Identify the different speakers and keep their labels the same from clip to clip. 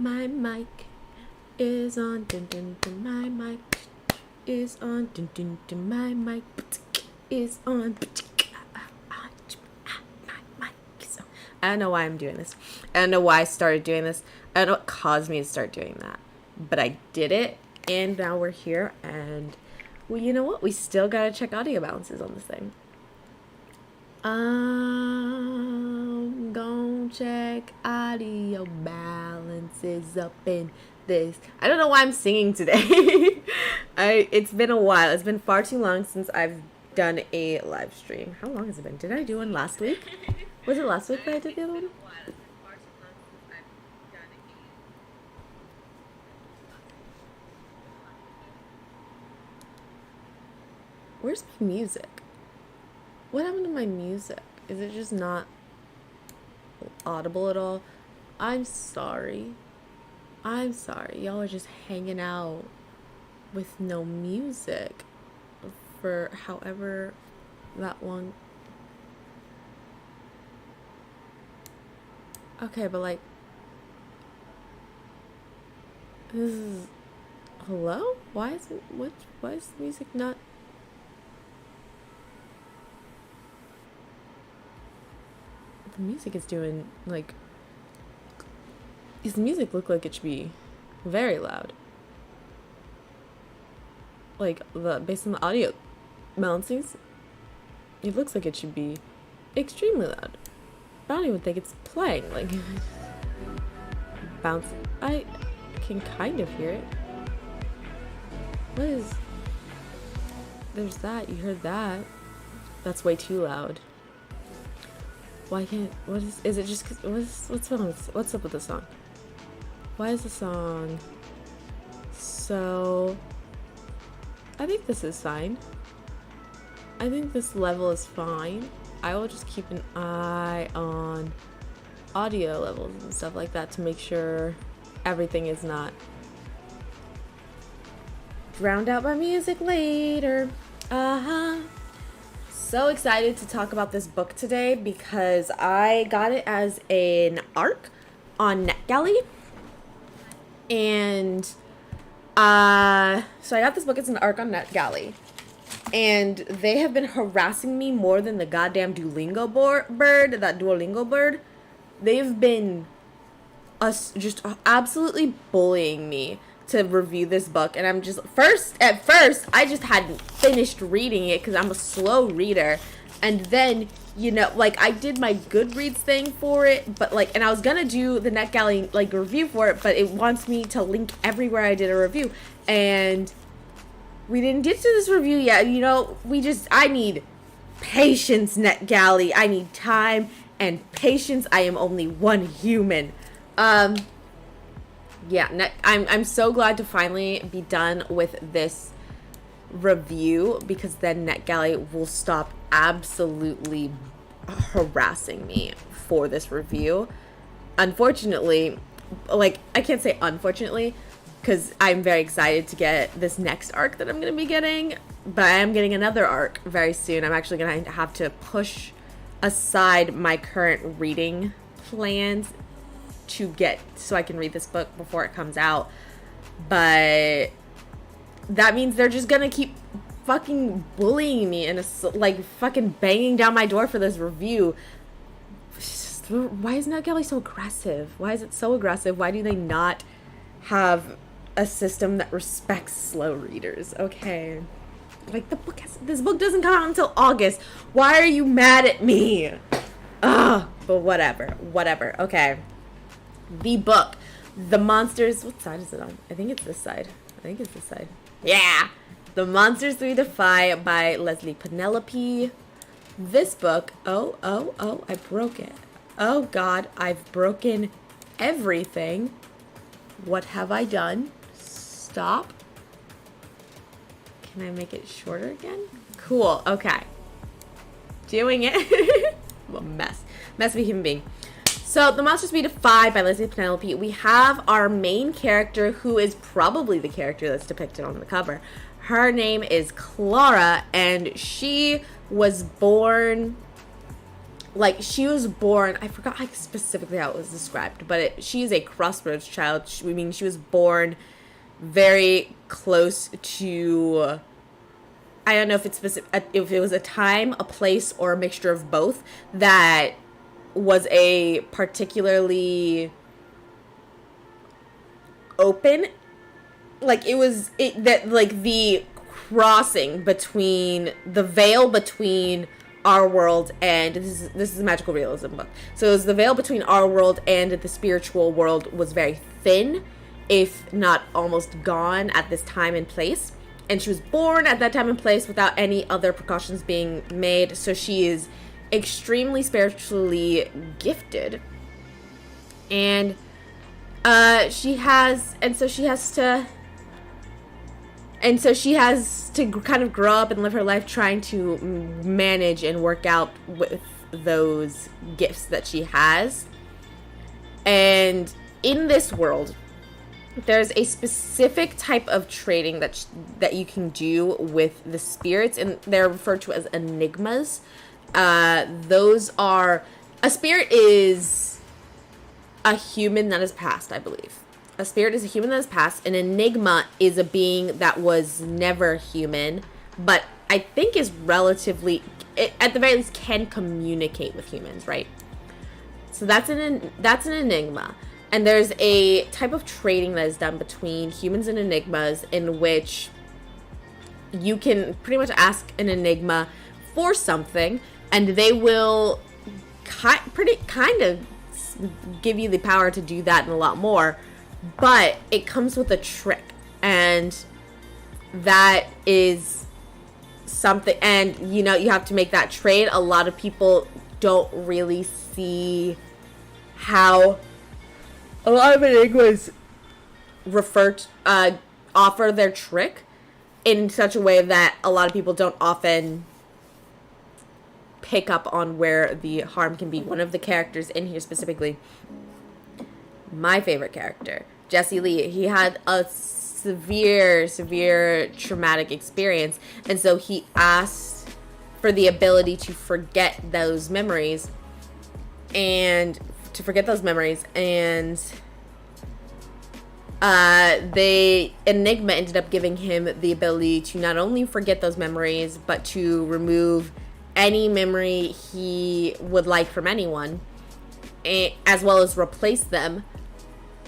Speaker 1: My mic is on. Dun, dun, dun. My mic is on. Dun, dun, dun. My mic is on. I don't know why I'm doing this. I don't know why I started doing this. I don't know what caused me to start doing that. But I did it, and now we're here, and well, you know what? We still gotta check audio balances on this thing. I'm gonna check audio balances up in this. I don't know why I'm singing today. It's been a while. It's been far too long since I've done a live stream. How long has it been? Did I do one last week? Was it last week that I did the other one? Where's my music? What happened to my music? Is it just not audible at all? I'm sorry. I'm sorry. Y'all are just hanging out with no music for however that long. Okay, but like, this is, hello? Why is it, why is the music not? The music is doing, like, does the music look like it should be very loud? Like, based on the audio balancings, it looks like it should be extremely loud. I don't even think it's playing, like, bounce. I can kind of hear it. What is, there's that, you heard that. That's way too loud. Why can't, what is it just, what's up with the song? Why is the song so, I think this is fine. I think this level is fine. I will just keep an eye on audio levels and stuff like that to make sure everything is not drowned out by music later. So excited to talk about this book today because I got it as an ARC on NetGalley. And so I got this book as an ARC on NetGalley. And they have been harassing me more than the goddamn Duolingo bird, that Duolingo bird. They've been just absolutely bullying me to review this book. And I'm just, at first, I just hadn't finished reading it because I'm a slow reader. And then, you know, like, I did my Goodreads thing for it, but, like, and I was gonna do the NetGalley, like, review for it, but it wants me to link everywhere I did a review. And we didn't get to this review yet. You know, I need patience, NetGalley. I need time and patience. I am only one human. Yeah, I'm so glad to finally be done with this review because then NetGalley will stop absolutely harassing me for this review. Unfortunately, like, I can't say unfortunately, because I'm very excited to get this next arc that I'm going to be getting, but I am getting another arc very soon. I'm actually going to have to push aside my current reading plans so I can read this book before it comes out. But that means they're just going to keep fucking bullying me and like fucking banging down my door for this review. Why is NetGalley so aggressive? Why is it so aggressive? Why do they not have a system that respects slow readers? Okay, like, this book doesn't come out until August. Why are you mad at me? Ugh, but whatever, okay. The book, The Monsters, what side is it on? I think it's this side. Yeah, The Monsters We Defy by Leslie Penelope. This book, oh, I broke it. Oh God, I've broken everything. What have I done? Stop. Can I make it shorter again? Cool, okay. Doing it. I'm a mess. Mess of a human being. So, The Monsters We Defy by Leslie Penelope. We have our main character, who is probably the character that's depicted on the cover. Her name is Clara, and she was born like, she was born, I forgot like specifically how it was described, but she is a crossroads child. I mean, she was born very close to, I don't know if it's specific, if it was a time, a place, or a mixture of both, that was a particularly open, like, like, the crossing between, the veil between our world and, this is a magical realism book, so it was the veil between our world and the spiritual world was very thin, if not almost gone at this time and place. And she was born at that time and place without any other precautions being made, so she is extremely spiritually gifted. And she has to kind of grow up and live her life trying to manage and work out with those gifts that she has. And in this world, there's a specific type of trading that you can do with the spirits, and they're referred to as enigmas. Those are, a spirit is a human that has passed, I believe. A spirit is a human that has passed. An enigma is a being that was never human, but I think is relatively, at the very least, can communicate with humans, right? So that's an enigma. And there's a type of trading that is done between humans and enigmas, in which you can pretty much ask an enigma for something, and they will kind of give you the power to do that and a lot more. But it comes with a trick, and that is something, and you have to make that trade. A lot of people don't really see how a lot of enigmas offer their trick in such a way that a lot of people don't often pick up on where the harm can be. One of the characters in here specifically, my favorite character, Jesse Lee, he had a severe traumatic experience, and so he asked for the ability to forget those memories, and the enigma ended up giving him the ability to not only forget those memories, but to remove any memory he would like from anyone, as well as replace them.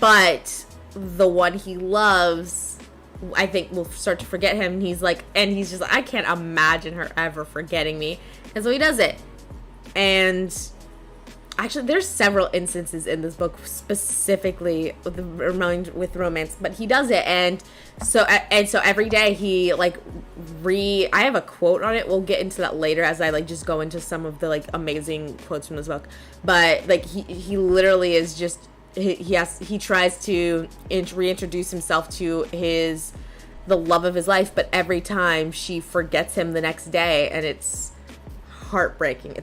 Speaker 1: But the one he loves, I think, will start to forget him. He's just like, I can't imagine her ever forgetting me. And so he does it. And actually, there's several instances in this book specifically with romance, but he does it. And so every day he I have a quote on it. We'll get into that later as I just go into some of the amazing quotes from this book. But he literally is just, he tries to reintroduce himself to the love of his life, but every time she forgets him the next day, and it's heartbreaking.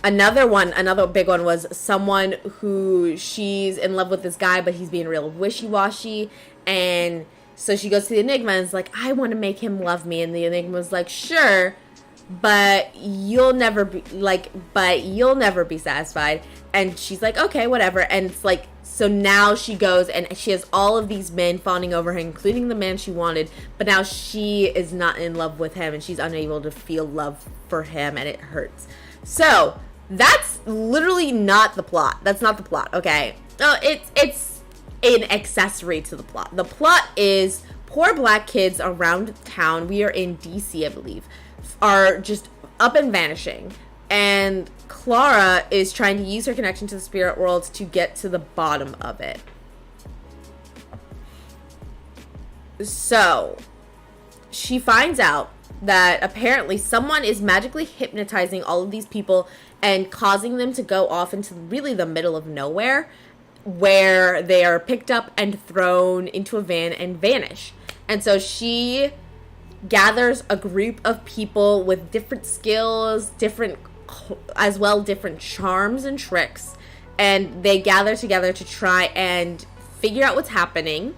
Speaker 1: Another big one was someone who, she's in love with this guy, but he's being real wishy-washy, and so she goes to the Enigma and is like, I want to make him love me, and the Enigma was like, sure, but you'll never be satisfied. And she's like, okay, whatever. And it's like, so now she goes and she has all of these men fawning over her, including the man she wanted, but now she is not in love with him, and she's unable to feel love for him, and it hurts. So that's literally not the plot. That's not the plot, okay? It's an accessory to the plot. The plot is poor black kids around town, we are in DC, I believe, are just up and vanishing. And Clara is trying to use her connection to the spirit world to get to the bottom of it. So she finds out that apparently someone is magically hypnotizing all of these people and causing them to go off into really the middle of nowhere, where they are picked up and thrown into a van and vanish. And so she gathers a group of people with different skills, different charms and tricks, and they gather together to try and figure out what's happening.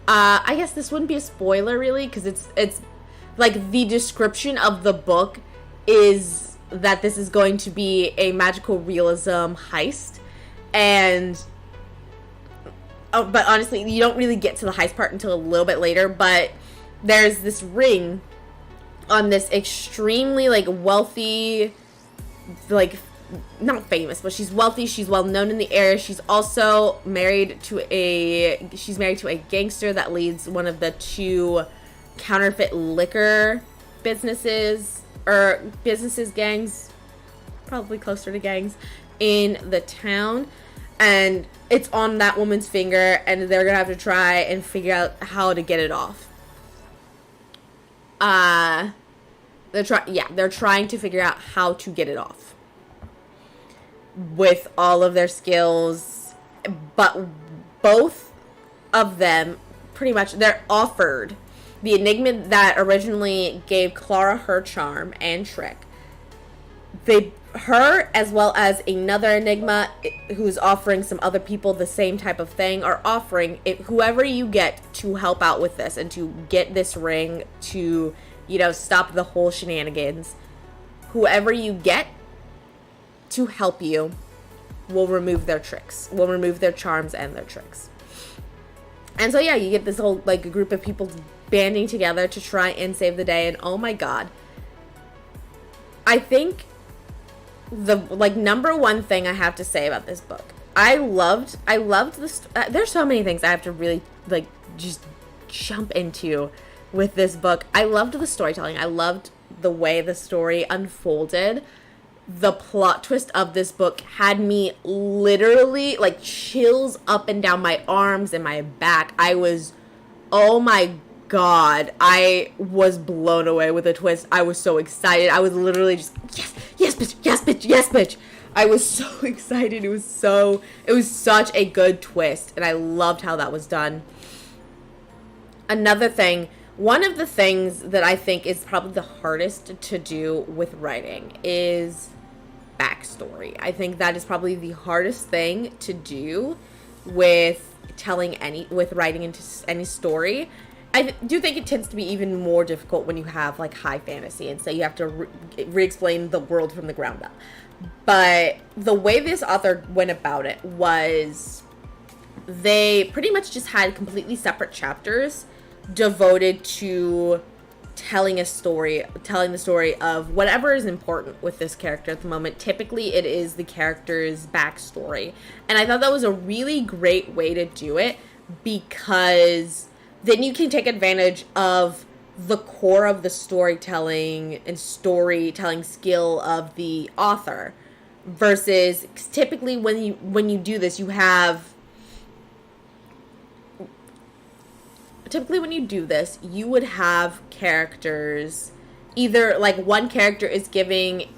Speaker 1: I guess this wouldn't be a spoiler really, because it's like the description of the book is that this is going to be a magical realism heist, and but honestly, you don't really get to the heist part until a little bit later. But there's this ring on this extremely like wealthy, like not famous, but she's wealthy, she's well known in the area. She's also married to a gangster that leads one of the 2 counterfeit liquor businesses, or gangs, probably closer to gangs, in the town. And it's on that woman's finger, and they're gonna have to try and figure out how to get it off. They're trying to figure out how to get it off with all of their skills. But both of them, pretty much, they're offered the enigma that originally gave Clara her charm and trick. Her, as well as another enigma who's offering some other people the same type of thing, are offering it, whoever you get to help out with this and to get this ring to, stop the whole shenanigans. Whoever you get to help you will remove their tricks, will remove their charms and their tricks. And so, you get this whole, like, group of people banding together to try and save the day. And oh my god, I think the, like, number one thing I have to say about this book, I loved this. There's so many things I have to really, like, just jump into with this book. I loved the storytelling. I loved the way the story unfolded. The plot twist of this book had me literally, like, chills up and down my arms and my back. Oh my god, I was blown away with the twist. I was so excited. I was literally just, yes bitch, yes bitch, yes bitch. I was so excited. It was such a good twist, and I loved how that was done. Another thing, one of the things that I think is probably the hardest to do with writing is backstory. I think that is probably the hardest thing to do with writing into any story. I do think it tends to be even more difficult when you have, like, high fantasy, and so you have to re-explain the world from the ground up. But the way this author went about it was they pretty much just had completely separate chapters devoted to telling the story of whatever is important with this character at the moment. Typically, it is the character's backstory. And I thought that was a really great way to do it, because then you can take advantage of the core of the storytelling and storytelling skill of the author, versus typically when you do this, you would have characters, either like one character is giving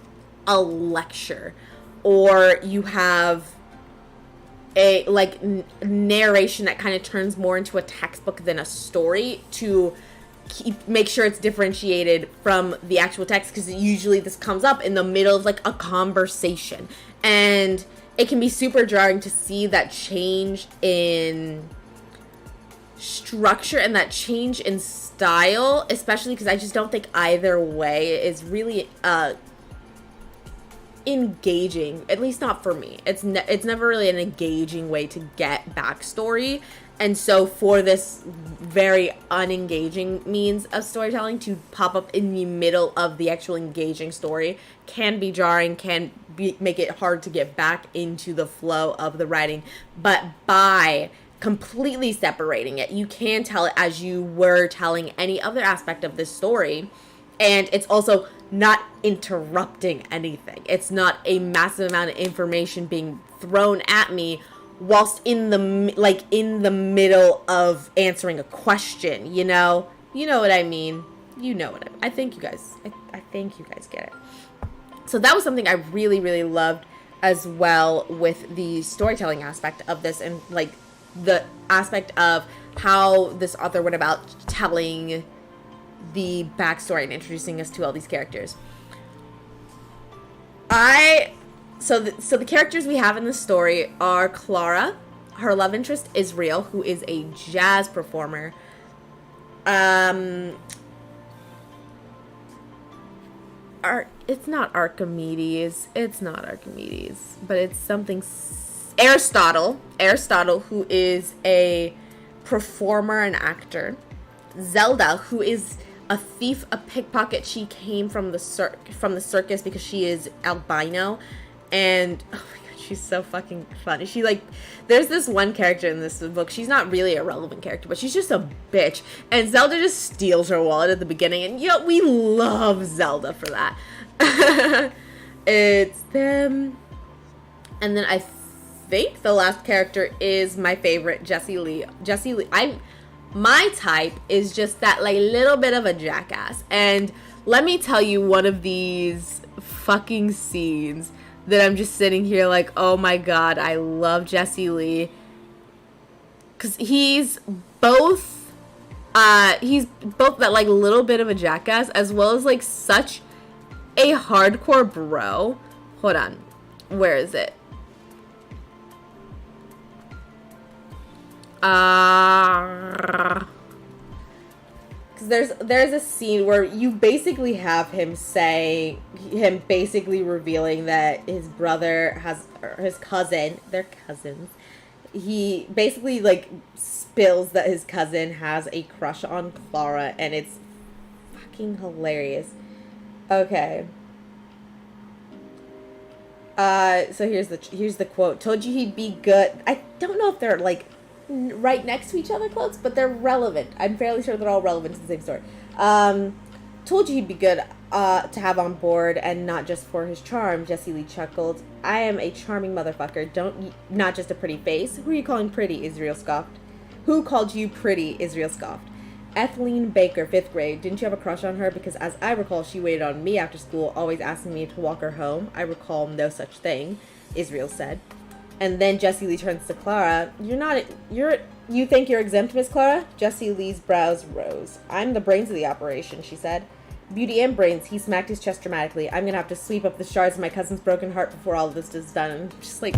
Speaker 1: a lecture, or you have a narration that kind of turns more into a textbook than a story to make sure it's differentiated from the actual text, because usually this comes up in the middle of, like, a conversation, and it can be super jarring to see that change in structure and that change in style, especially because I just don't think either way is really engaging, at least not for me. It's never really an engaging way to get backstory, and so for this very unengaging means of storytelling to pop up in the middle of the actual engaging story can be jarring, make it hard to get back into the flow of the writing. But by completely separating it, you can tell it as you were telling any other aspect of this story, and it's also not interrupting anything. It's not a massive amount of information being thrown at me whilst in the middle of answering a question, you know what I mean. I think you guys get it. So that was something I really, really loved as well with the storytelling aspect of this, and, like, the aspect of how this author went about telling the backstory and introducing us to all these characters. So the characters we have in the story are Clara, her love interest Israel, who is a jazz performer. it's not Archimedes. It's not Archimedes, but it's something. Aristotle, who is a performer and actor. Zelda, who is a thief, a pickpocket. She came from the circus because she is albino, and oh my god, she's so fucking funny. She like, there's this one character in this book. She's not really a relevant character, but she's just a bitch. And Zelda just steals her wallet at the beginning, and yet we love Zelda for that. It's them, and then I think the last character is my favorite, Jessie Lee. My type is just that like little bit of a jackass. And let me tell you one of these fucking scenes that I'm just sitting here like, oh my god, I love Jessie Lee. Cause he's both that like little bit of a jackass as well as like such a hardcore bro. Hold on. Where is it? Because there's a scene where you basically have him basically revealing that his brother has, or his cousin, they're cousins. He basically like spills that his cousin has a crush on Clara, and it's fucking hilarious. Okay. So here's the quote. Told you he'd be good. I don't know if they're like right next to each other quotes, but they're relevant. I'm fairly sure they're all relevant to the same story. Told you he'd be good to have on board, and not just for his charm. Jessie Lee chuckled. I am a charming motherfucker. Not just a pretty face. Who are you calling pretty? Israel scoffed. Who called you pretty? Israel scoffed. Etheline Baker, 5th grade. Didn't you have a crush on her? Because as I recall, she waited on me after school, always asking me to walk her home. I recall no such thing, Israel said. And then Jessie Lee turns to Clara. You think you're exempt, Miss Clara? Jessie Lee's brows rose. I'm the brains of the operation, she said. Beauty and brains. He smacked his chest dramatically. I'm gonna have to sweep up the shards of my cousin's broken heart before all of this is done. And just like,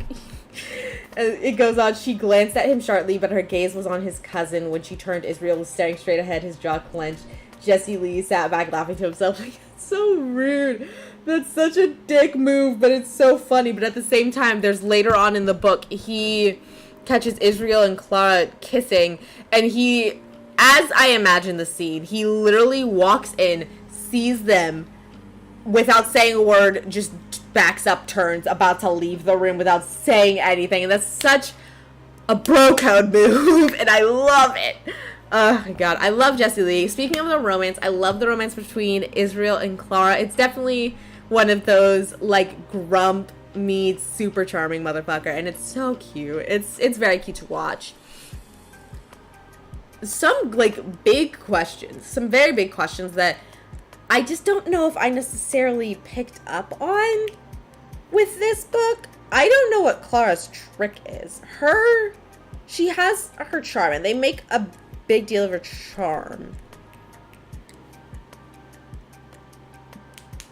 Speaker 1: it goes on. She glanced at him sharply, but her gaze was on his cousin. When she turned, Israel was staring straight ahead, his jaw clenched. Jessie Lee sat back laughing to himself. Like, that's so rude. That's such a dick move, but it's so funny. But at the same time, there's later on in the book, he catches Israel and Clara kissing, and he, as I imagine the scene, he literally walks in, sees them, without saying a word, just backs up, turns, about to leave the room without saying anything. And that's such a bro code move, and I love it. Oh my god, I love Jessie Lee. Speaking of the romance, I love the romance between Israel and Clara. It's definitely one of those like grump meets super charming motherfucker, and it's so cute. It's very cute to watch. Some like big questions, some very big questions that I just don't know if I necessarily picked up on with this book. I don't know what Clara's trick is. She has her charm, and they make a big deal of her charm.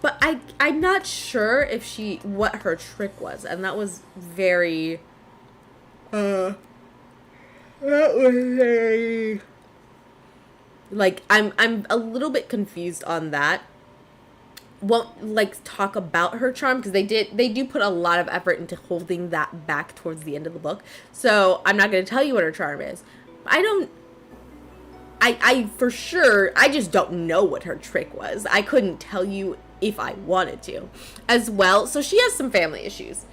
Speaker 1: But I'm not sure if what her trick was, and that was very, like, I'm a little bit confused on that. Won't like talk about her charm, because they do put a lot of effort into holding that back towards the end of the book. So I'm not going to tell you what her charm is. I for sure, I just don't know what her trick was. I couldn't tell you if I wanted to as well. So she has some family issues.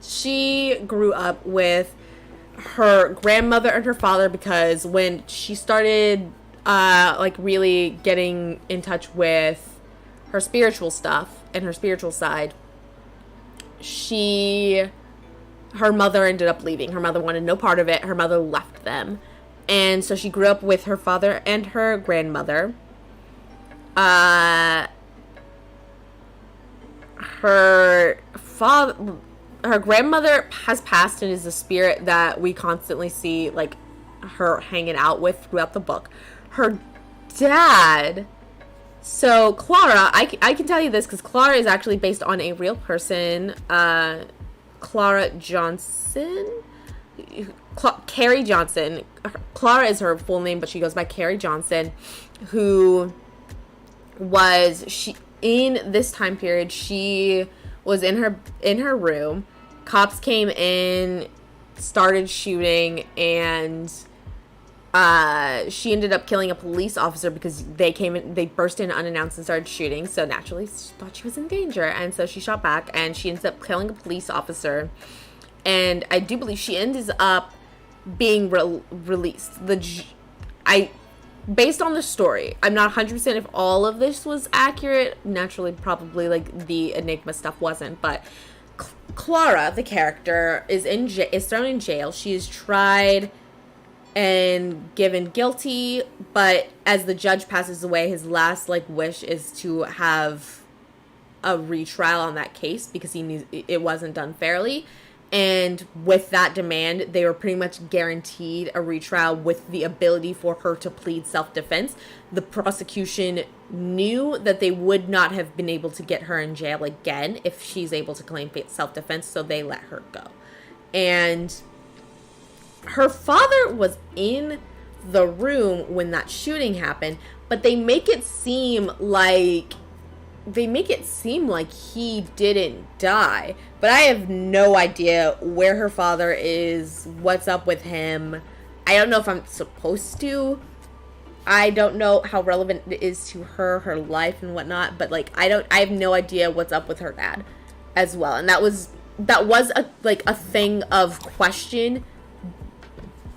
Speaker 1: She grew up with her grandmother and her father, because when she started like really getting in touch with her spiritual stuff and her spiritual side, her mother ended up leaving. Her mother wanted no part of it. Her mother left them. And so she grew up with her father and her grandmother. Her grandmother has passed and is a spirit that we constantly see, like, her hanging out with throughout the book. Her dad, so Clara, I can tell you this because Clara is actually based on a real person, Clara Johnson, Carrie Johnson. Clara is her full name, but she goes by Carrie Johnson, who was, in this time period, she was in her room. Cops came in, started shooting, and she ended up killing a police officer because they burst in unannounced and started shooting. So naturally, she thought she was in danger, and so she shot back, and she ends up killing a police officer. And I do believe she ends up being released. Based on the story, I'm not 100% if all of this was accurate. Naturally, probably like the Enigma stuff wasn't, but Clara, the character, is thrown in jail. She is tried and given guilty, but as the judge passes away, his last wish is to have a retrial on that case because he knew it wasn't done fairly. And with that demand, they were pretty much guaranteed a retrial with the ability for her to plead self-defense. The prosecution knew that they would not have been able to get her in jail again if she's able to claim self-defense, so they let her go. And her father was in the room when that shooting happened, but they make it seem like he didn't die. But I have no idea where her father is, what's up with him. I don't know if I'm supposed to. I don't know how relevant it is to her life and whatnot, but I have no idea what's up with her dad as well. And that was a thing of question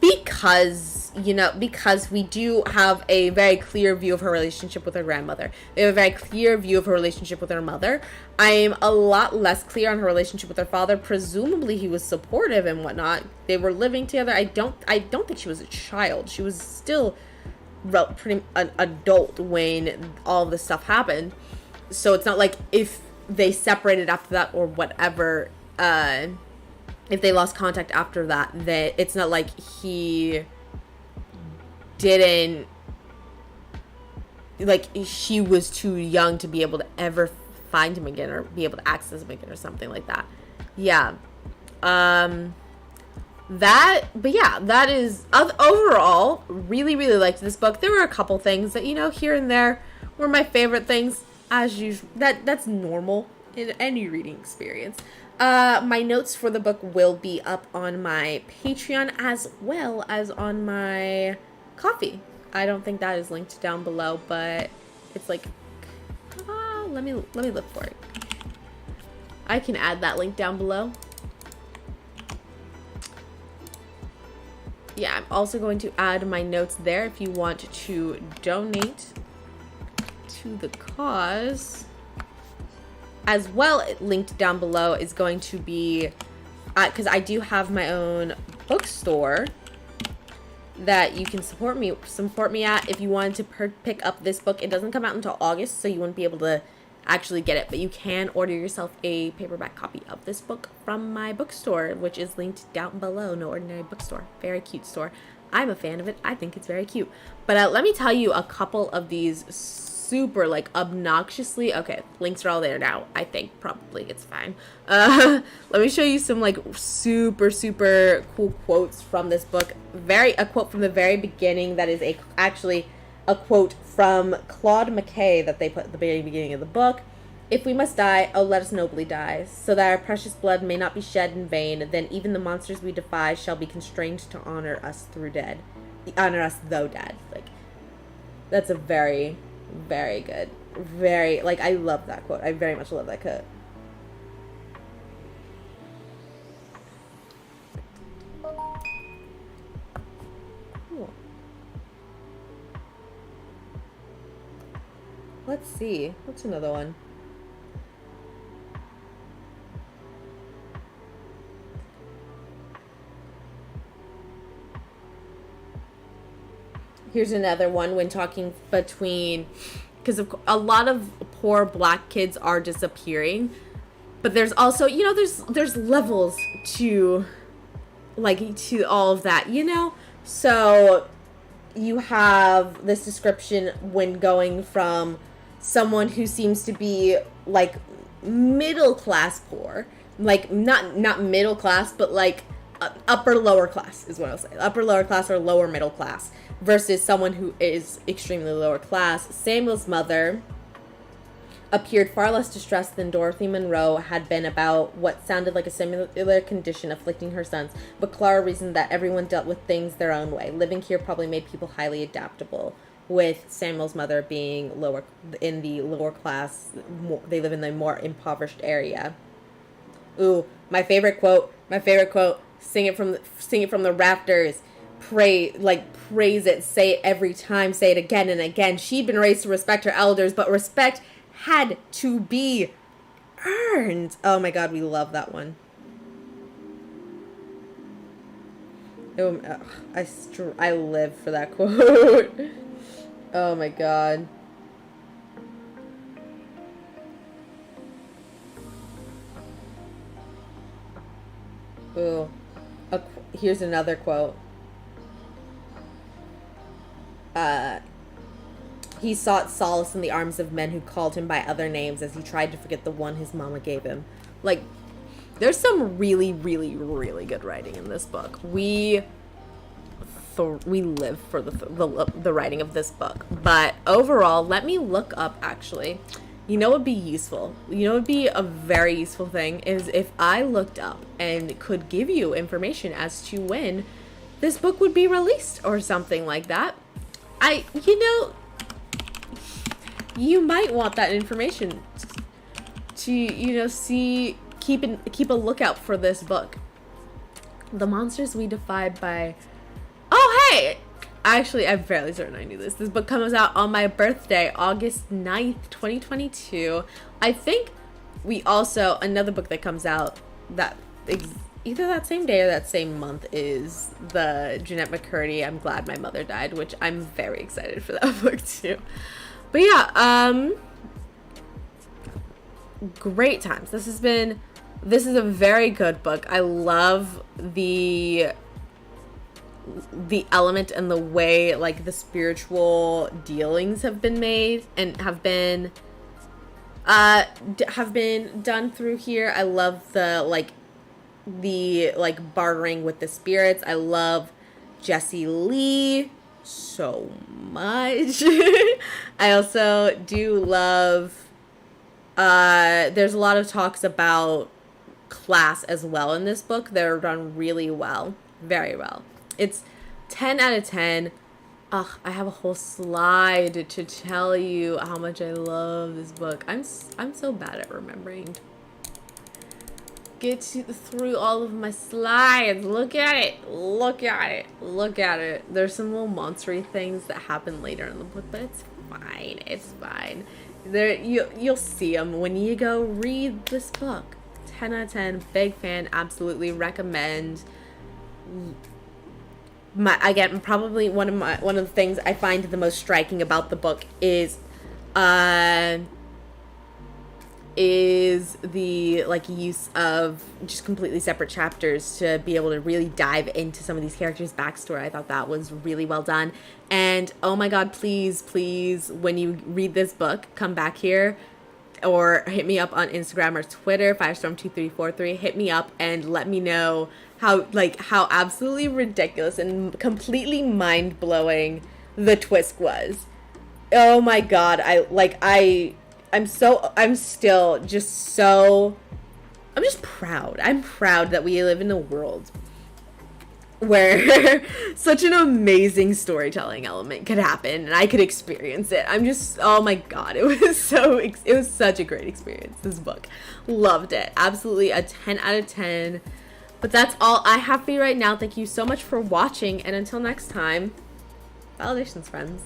Speaker 1: because we do have a very clear view of her relationship with her grandmother. We have a very clear view of her relationship with her mother. I'm a lot less clear on her relationship with her father. Presumably he was supportive and whatnot. They were living together. I don't think she was a child. She was still pretty an adult when all this stuff happened. So it's not like if they separated after that or whatever, if they lost contact after that it's not like he didn't, she was too young to be able to ever find him again or be able to access him again or something like that. Yeah. That is overall really, really liked this book. There were a couple things that, here and there were my favorite things as usual. That's normal in any reading experience. My notes for the book will be up on my Patreon as well as on my Coffee. I don't think that is linked down below, but it's let me look for it. I can add that link down below. Yeah, I'm also going to add my notes there if you want to donate to the cause. As well, linked down below is going to be, because I do have my own bookstore that you can support me at if you wanted to pick up this book. It doesn't come out until August, so you wouldn't be able to actually get it, but you can order yourself a paperback copy of this book from my bookstore, which is linked down below. No Ordinary Bookstore. Very cute store. I'm a fan of it. I think it's very cute. But let me tell you a couple of these super obnoxiously, okay, links are all there now. I think probably it's fine. Let me show you some super cool quotes from this book. A quote from the very beginning that is actually a quote from Claude McKay that they put at the very beginning of the book. If we must die, oh, let us nobly die, so that our precious blood may not be shed in vain. Then even the monsters we defy shall be constrained to honor us though dead. That's a very, very good. Very, I love that quote. I very much love that quote. Cool. Let's see. What's another one? Here's another one when talking between, because a lot of poor black kids are disappearing, but there's also, there's levels to all of that, So you have this description when going from someone who seems to be middle class poor, not middle class, but upper lower class is what I'll say. Upper lower class or lower middle class versus someone who is extremely lower class. Samuel's mother appeared far less distressed than Dorothy Monroe had been about what sounded like a similar condition afflicting her sons, but Clara reasoned that everyone dealt with things their own way. Living here probably made people highly adaptable, with Samuel's mother being in the lower class. They live in the more impoverished area. Ooh, my favorite quote. Sing it from the rafters. Praise it. Say it every time. Say it again and again. She'd been raised to respect her elders, but respect had to be earned. Oh my God, we love that one. I live for that quote. Oh my God. Ooh. Here's another quote. He sought solace in the arms of men who called him by other names as he tried to forget the one his mama gave him. Like, there's some really, really, really good writing in this book. We live for the writing of this book. But overall, let me look up, actually. You know what would be useful? You know what would be a very useful thing is if I looked up and could give you information as to when this book would be released or something like that. You might want that information to, keep a lookout for this book. The Monsters We Defied by... Oh, hey! Actually, I'm fairly certain I knew this. This book comes out on my birthday, August 9th, 2022. I think another book that comes out that either that same day or that same month is the Jeanette McCurdy, I'm Glad My Mother Died, which I'm very excited for that book too. But yeah, great times. This is a very good book. I love the element and the way like the spiritual dealings have been made and have been done through here. I love the bartering with the spirits. I love Jessie Lee so much. I also do love there's a lot of talks about class as well in this book. They're done really well, very well. It's 10 out of 10. Ugh, I have a whole slide to tell you how much I love this book. I'm so bad at remembering. Get through all of my slides. Look at it. There's some little monstery things that happen later in the book, but it's fine. You'll see them when you go read this book. 10 out of 10. Big fan. Absolutely recommend. Probably one of the things I find the most striking about the book is the use of just completely separate chapters to be able to really dive into some of these characters' backstory. I thought that was really well done. And oh my God, please, when you read this book, come back here or hit me up on Instagram or Twitter, Firestorm2343. Hit me up and let me know how absolutely ridiculous and completely mind-blowing the twist was. Oh my God, I'm just proud. I'm proud that we live in a world where such an amazing storytelling element could happen and I could experience it. Oh my God, it was such a great experience, this book. Loved it. Absolutely a 10 out of 10. But that's all I have for you right now. Thank you so much for watching, and until next time, validations, friends.